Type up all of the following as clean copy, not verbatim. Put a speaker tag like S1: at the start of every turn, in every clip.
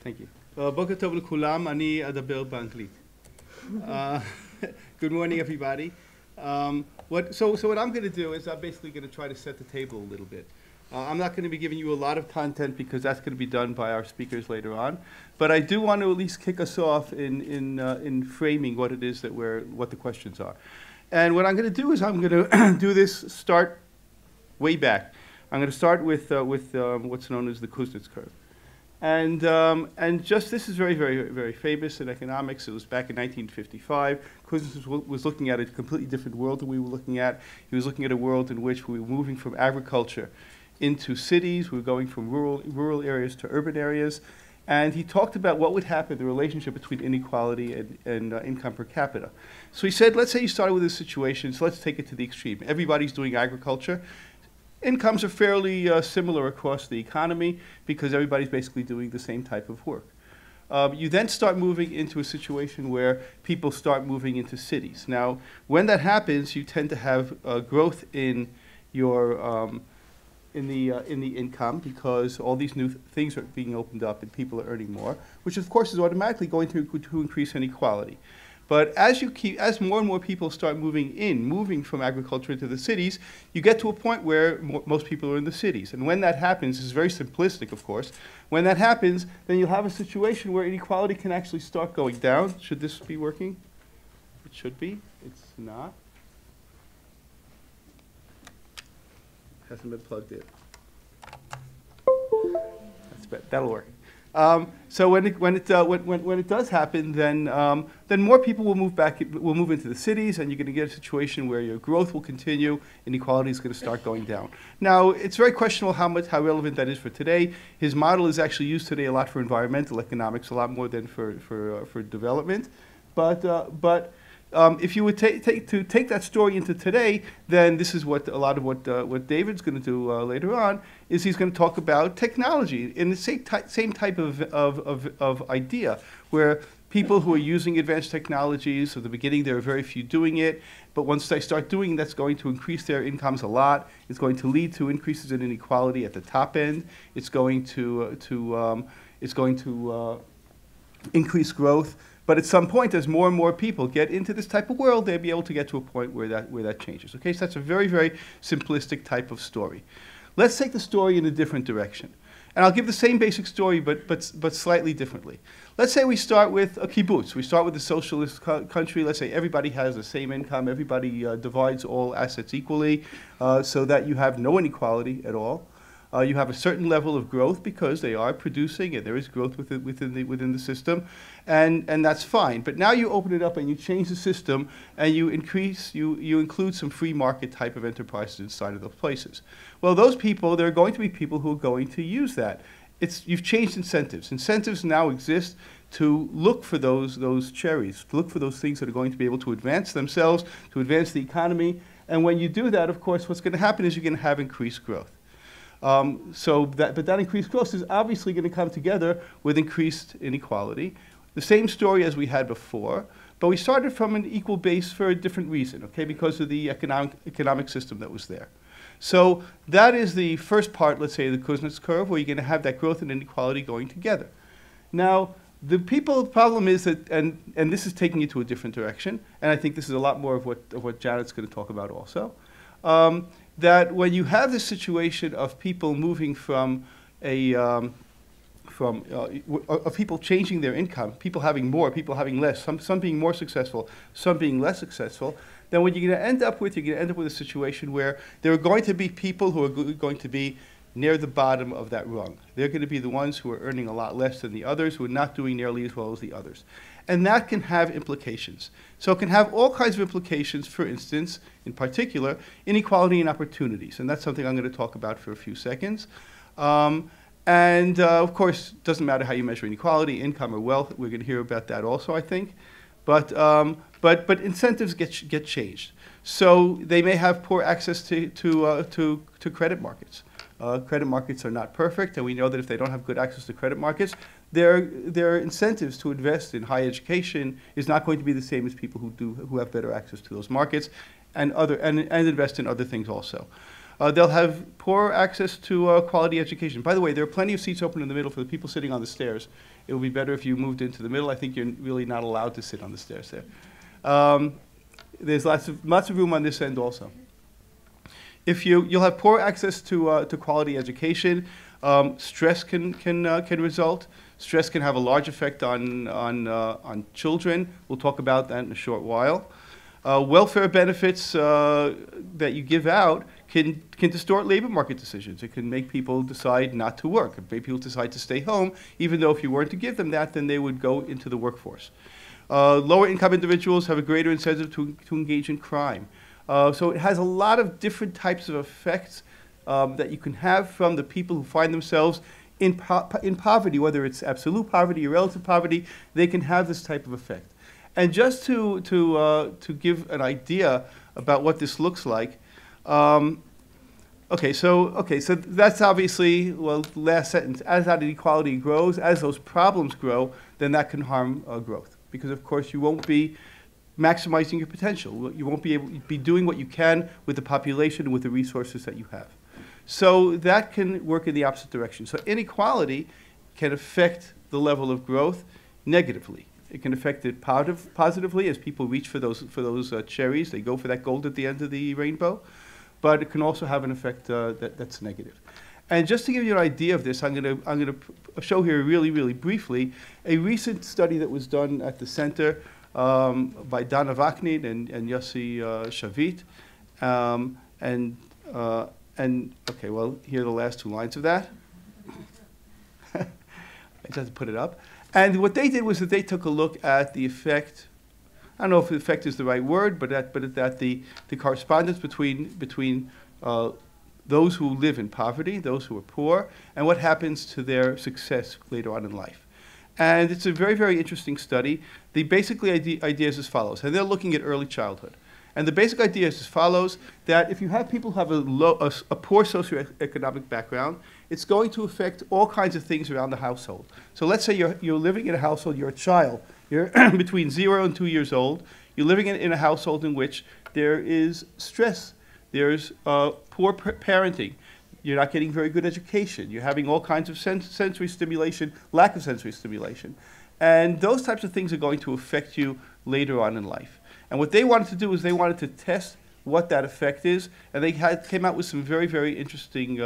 S1: Thank you. בוקר טוב לכולם, אני אדבר באנגלית. Good morning, everybody. So what I'm going to do is I'm basically going to try to set the table a little bit. I'm not going to be giving you a lot of content because that's going to be done by our speakers later on. But I do want to at least kick us off in framing what it is that what the questions are. And what I'm going to do is I'm going to do this start way back. I'm going to start with what's known as the Kuznets curve. And just this is very, very, very famous in economics. It was back in 1955. Kuznets was looking at a completely different world than we were looking at. He was looking at a world in which we were moving from agriculture into cities. We were going from rural areas to urban areas. And he talked about what would happen, the relationship between inequality and income per capita. So he said, let's say you started with this situation, so let's take it to the extreme. Everybody's doing agriculture. Incomes are fairly similar across the economy because everybody's basically doing the same type of work. You then start moving into a situation where people start moving into cities. Now, when that happens, you tend to have growth in your in the income because all these new things are being opened up and people are earning more, which of course is automatically going to increase inequality. But as more and more people start moving from agriculture to the cities, you get to a point where most people are in the cities. And when that happens, this is very simplistic, of course. When that happens, then you'll have a situation where inequality can actually start going down. Should this be working? It should be. It's not. Hasn't been plugged in. That'll work. So when it does happen, then more people will move into the cities, and you're going to get a situation where your growth will continue, inequality is going to start going down. Now, it's very questionable how relevant that is for today. His model is actually used today a lot for environmental economics, a lot more than for development. But if you would take that story into today, then this is what a lot of what David's going to do later on is he's going to talk about technology in the same type of idea, where people who are using advanced technologies, at the beginning there are very few doing it, but once they start doing it, that's going to increase their incomes a lot. It's going to lead to increases in inequality at the top end. It's going to increase growth. But at some point, as more and more people get into this type of world, they'll be able to get to a point where that changes. Okay, so that's a very, very simplistic type of story. Let's take the story in a different direction. And I'll give the same basic story, but slightly differently. Let's say we start with a kibbutz. We start with a socialist country. Let's say everybody has the same income. Everybody divides all assets equally so that you have no inequality at all. You have a certain level of growth because they are producing and there is growth within the system, and that's fine. But now you open it up and you change the system and you include some free market type of enterprises inside of those places. Well, those people, there are going to be people who are going to use that. You've changed incentives. Incentives now exist to look for those cherries, to look for those things that are going to be able to advance themselves, to advance the economy. And when you do that, of course, what's going to happen is you're going to have increased growth. But that increased growth is obviously going to come together with increased inequality. The same story as we had before, but we started from an equal base for a different reason, okay, because of the economic system that was there. So that is the first part, let's say, the Kuznets curve, where you're going to have that growth and inequality going together. Now, the problem is that, and this is taking you to a different direction, and I think this is a lot more of what Janet's going to talk about also. That when you have this situation of people moving from people changing their income, people having more, people having less, some being more successful, some being less successful, then what you're going to end up with, a situation where there are going to be people who are going to be near the bottom of that rung. They're going to be the ones who are earning a lot less than the others, who are not doing nearly as well as the others. And that can have implications. So it can have all kinds of implications, for instance, in particular, inequality and opportunities. And that's something I'm going to talk about for a few seconds. Of course, it doesn't matter how you measure inequality, income or wealth. We're going to hear about that also, I think. But incentives get changed. So they may have poor access to credit markets. Credit markets are not perfect, and we know that if they don't have good access to credit markets, their incentives to invest in higher education is not going to be the same as people who have better access to those markets, and invest in other things also. They'll have poor access to quality education. By the way, there are plenty of seats open in the middle for the people sitting on the stairs. It would be better if you moved into the middle. I think you're really not allowed to sit on the stairs there. There's lots of room on this end also. You'll have poor access to quality education. Stress can result. Stress can have a large effect on children. We'll talk about that in a short while. Welfare benefits that you give out can distort labor market decisions. It can make people decide not to work. It can make people decide to stay home, even though if you weren't to give them that, then they would go into the workforce. Lower income individuals have a greater incentive to engage in crime. So it has a lot of different types of effects that you can have from the people who find themselves in poverty, whether it's absolute poverty or relative poverty. They can have this type of effect. And just to give an idea about what this looks like, okay, so that's obviously, well, last sentence. As that inequality grows, as those problems grow, then that can harm growth, because of course you won't be maximizing your potential. You won't be able to be doing what you can with the population and with the resources that you have. So that can work in the opposite direction. So inequality can affect the level of growth negatively. It can affect it positively as people reach for those cherries. They go for that gold at the end of the rainbow. But it can also have an effect that's negative. And just to give you an idea of this, I'm going to show here really, really briefly a recent study that was done at the center by Dana Vaknin and Yossi Shavit. Okay, well, here are the last two lines of that. I just have to put it up. And what they did was that they took a look at the effect. I don't know if the effect is the right word, but that the correspondence between those who live in poverty, those who are poor, and what happens to their success later on in life. And it's a very, very interesting study. The basic idea is as follows, and they're looking at early childhood. And the basic idea is as follows, that if you have people who have a poor socioeconomic background, it's going to affect all kinds of things around the household. So let's say you're living in a household, you're a child, you're between 0 and 2 years old, you're living in a household in which there is stress, there's poor parenting, you're not getting very good education, you're having all kinds of sensory stimulation, lack of sensory stimulation. And those types of things are going to affect you later on in life. And what they wanted to do is they wanted to test what that effect is, and they came out with some very, very interesting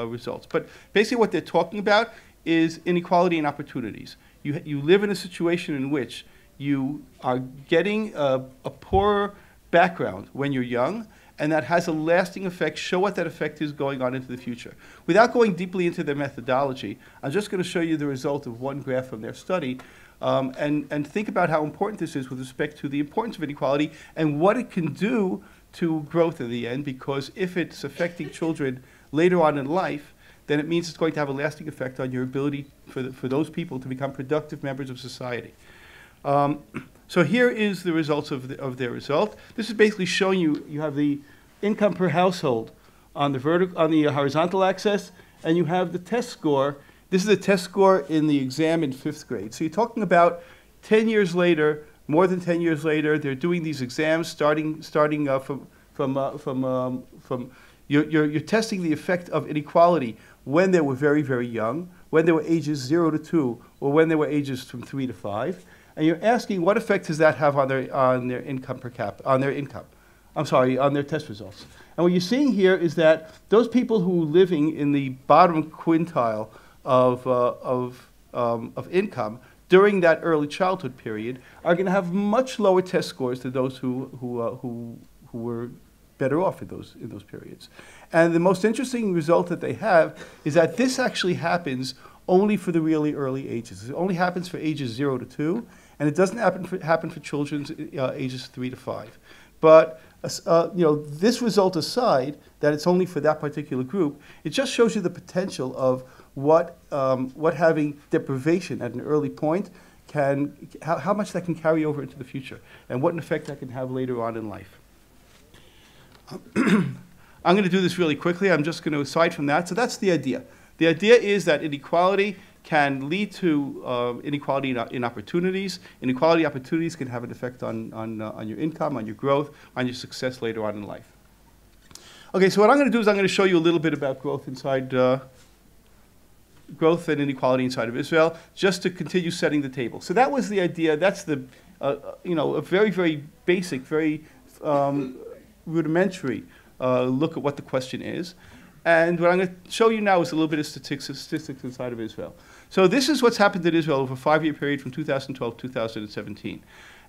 S1: results. But basically what they're talking about is inequality and opportunities. You live in a situation in which you are getting a poorer background when you're young, and that has a lasting effect. Show what that effect is going on into the future. Without going deeply into their methodology, I'm just going to show you the result of one graph from their study, and think about how important this is with respect to the importance of inequality and what it can do to growth in the end, because if it's affecting children later on in life, then it means it's going to have a lasting effect on your ability for those people to become productive members of society. So here is the results of their result. This is basically showing you have the income per household on the horizontal axis, and you have the test score. This is a test score in the exam in 5th grade. So you're talking about 10 years later, more than 10 years later, they're doing these exams starting you're testing the effect of inequality when they were very, very young, when they were ages 0 to 2, or when they were ages from 3 to 5. And you're asking what effect does that have on their income per capita, on their test results. And what you're seeing here is that those people who are living in the bottom quintile of income during that early childhood period are going to have much lower test scores than those who were better off in those periods. And the most interesting result that they have is that this actually happens only for the really early ages. It only happens for ages 0 to 2, and it doesn't happen for children ages 3 to 5. But this result aside, that it's only for that particular group, it just shows you the potential of what having deprivation at an early point how much that can carry over into the future, and what an effect that can have later on in life. I'm going to do this really quickly. I'm just going to aside from that. So that's the idea. The idea is that inequality can lead to inequality in opportunities. Inequality opportunities can have an effect on your income, on your growth, on your success later on in life. Okay, so what I'm going to do is I'm going to show you a little bit about growth inside, growth and inequality inside of Israel, just to continue setting the table. So that was the idea. That's the, a very, very basic, very rudimentary look at what the question is. And what I'm going to show you now is a little bit of statistics inside of Israel. So this is what's happened in Israel over a 5-year period from 2012 to 2017.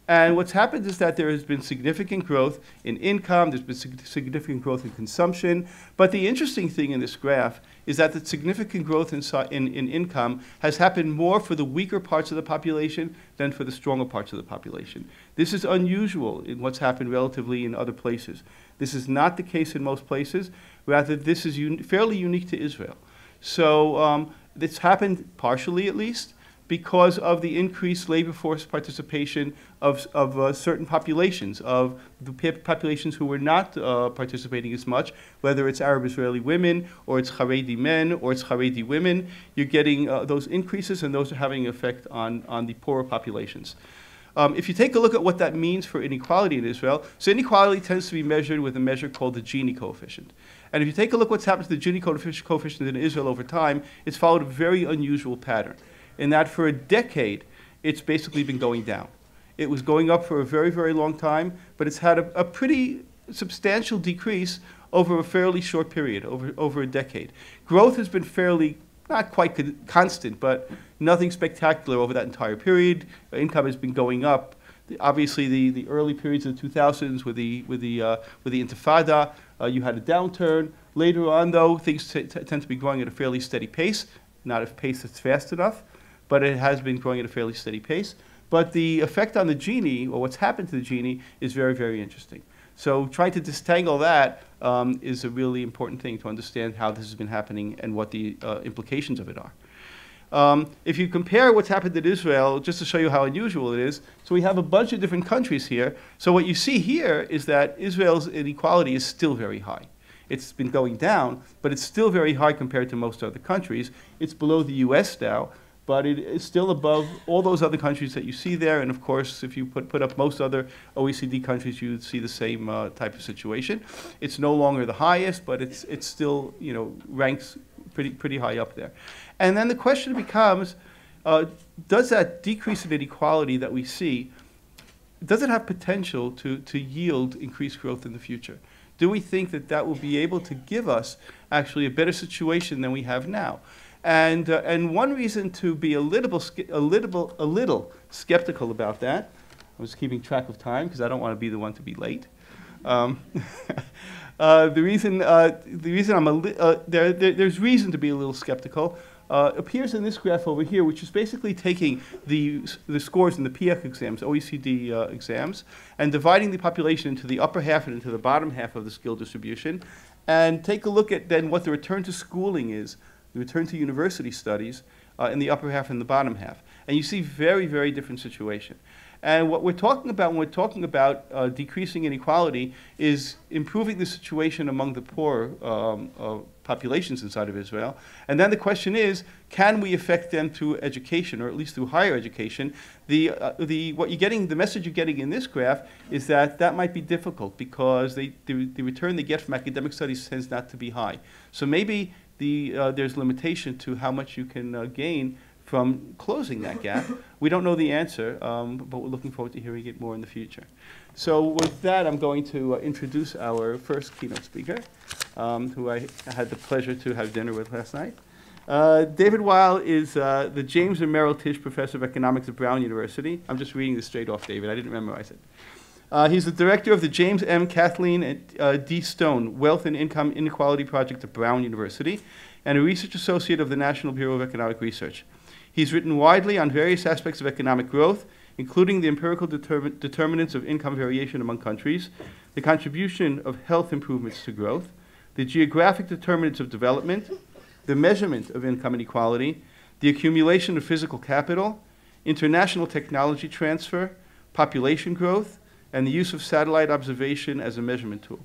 S1: And what's happened is that there has been significant growth in income, there's been significant growth in consumption, but the interesting thing in this graph is that the significant growth in income has happened more for the weaker parts of the population than for the stronger parts of the population. This is unusual in what's happened relatively in other places. This is not the case in most places, rather this is fairly unique to Israel. So it's happened partially at least, because of the increased labor force participation of certain populations, of the populations who were not participating as much, whether it's Arab Israeli women, or it's Haredi men, or it's Haredi women. You're getting those increases, and those are having an effect on the poorer populations. If you take a look at what that means for inequality in Israel, so inequality tends to be measured with a measure called the Gini coefficient. And if you take a look at what's happened to the Gini coefficient in Israel over time, it's followed a very unusual pattern, in that for a decade, it's basically been going down. It was going up for a very, very long time, but it's had a pretty substantial decrease over a fairly short period, over a decade. Growth has been fairly, not quite constant, but nothing spectacular over that entire period. Income has been going up. Obviously, the early periods of the 2000s with the Intifada, you had a downturn. Later on, though, things tend to be growing at a fairly steady pace, not a pace that's fast enough, but it has been growing at a fairly steady pace. But the effect on the Gini, or what's happened to the Gini, is very, very interesting. So trying to disentangle that is a really important thing to understand how this has been happening and what the implications of it are. If you compare what's happened in Israel, just to show you how unusual it is, so we have a bunch of different countries here. So what you see here is that Israel's inequality is still very high. It's been going down, but it's still very high compared to most other countries. It's below the US now, but it is still above all those other countries that you see there. And of course, if you put up most other OECD countries, you would see the same type of situation. It's no longer the highest, but it's still, ranks pretty high up there. And then the question becomes, does that decrease in inequality that we see, does it have potential to yield increased growth in the future? Do we think that that will be able to give us actually a better situation than we have now? And one reason to be a little skeptical about that, I was keeping track of time because I don't want to be the one to be late. The reason there's reason to be a little skeptical appears in this graph over here, which is basically taking the scores in the PF exams, OECD exams, and dividing the population into the upper half and into the bottom half of the skill distribution, and take a look at then what the return to schooling is, the return to university studies in the upper half and the bottom half. And you see very, very different situation. And what we're talking about when we're talking about decreasing inequality is improving the situation among the poor populations inside of Israel. And then the question is, can we affect them through education, or at least through higher education? The message you're getting in this graph is that might be difficult because the return they get from academic studies tends not to be high. So maybe there's limitation to how much you can gain from closing that gap. We don't know the answer, but we're looking forward to hearing it more in the future. So with that, I'm going to introduce our first keynote speaker, who I had the pleasure to have dinner with last night. David Weil is the James and Merrill Tisch Professor of Economics at Brown University. I'm just reading this straight off, David. I didn't memorize it. He's the director of the James M. Kathleen D. Stone Wealth and Income Inequality Project at Brown University, and a research associate of the National Bureau of Economic Research. He's written widely on various aspects of economic growth, including the empirical determinants of income variation among countries, the contribution of health improvements to growth, the geographic determinants of development, the measurement of income inequality, the accumulation of physical capital, international technology transfer, population growth, and the use of satellite observation as a measurement tool.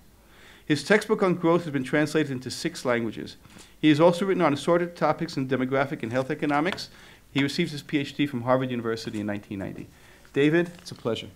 S1: His textbook on growth has been translated into 6 languages. He has also written on assorted topics in demographic and health economics. He received his PhD from Harvard University in 1990. David, it's a pleasure.